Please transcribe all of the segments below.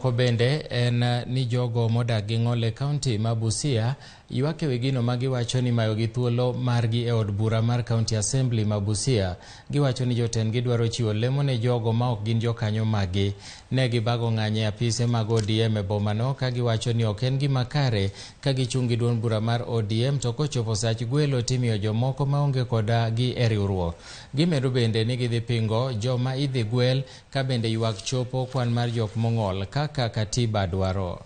moko bende en ni jogo modak gi Ng'ole County ma Busia ywake wigino ma giwacho ni mayo gi thuolo margi e od bura mar County Assembly ma Busia. Giwacho ni jotendgi dwaro chiwo lemo ne jogo ma ok gin jokanyo maggi. Ne gibago ng'anye apise mag ODM e bomano ka giwacho ni ok en gima kare ka gichung' gi duond bura mar ODM to kochopo sach gwelo timiyo jomoko maonge koda gi e riwruok. Gimedo bende ni gidhi pingo joma idhi gwel ka bende ywak chopo kwan mar jok mong'ol kaka katiba dwaro.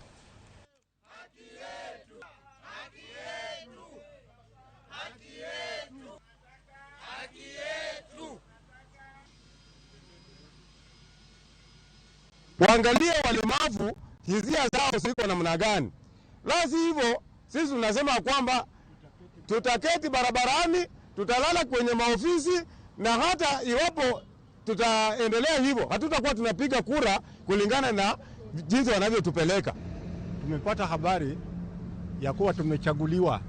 Waangalie walemavu hisia zao ziko namna gani. La sivyo sisi tunasema kwamba tutaketi barabarani, tutalala kwenye maofisi, na hata iwapo tutaendelea hivyo hatutakuwa tunapiga kura kulingana na jinsi wanavyotupeleka. Tumepata habari ya kuwa tumechaguliwa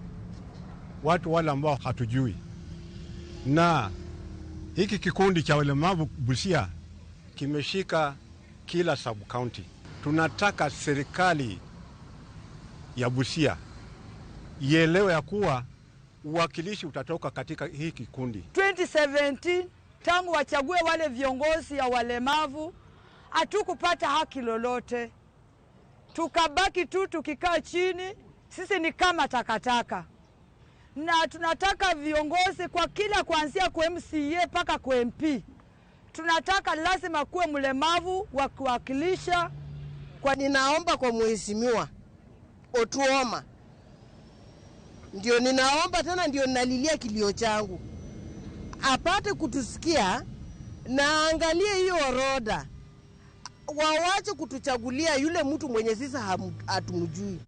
watu wale ambao hatujui, na hiki kikundi cha walemavu Busia kimeshika kila sub county. Tunataka serikali ya Busia ielewe ya kuwa uwakilishi utatoka katika hii kikundi. 2017 tangu wachague wale viongozi ya walemavu hatukupata haki lolote. Tukabaki tu tukikaa chini, sisi ni kama takataka. Na tunataka viongozi kwa kila kuanzia kwa MCA paka kwa MP. Tunataka lazima kuwe mlemavu wa kuwakilisha. Kwa ninaomba kwa mheshimiwa Otuoma, ndio ninaomba tena, ndio ninalilia kilio changu, apate kutusikia na angalie hiyo orodha, wawache kutuchagulia yule mtu mwenye sisi hatumjui.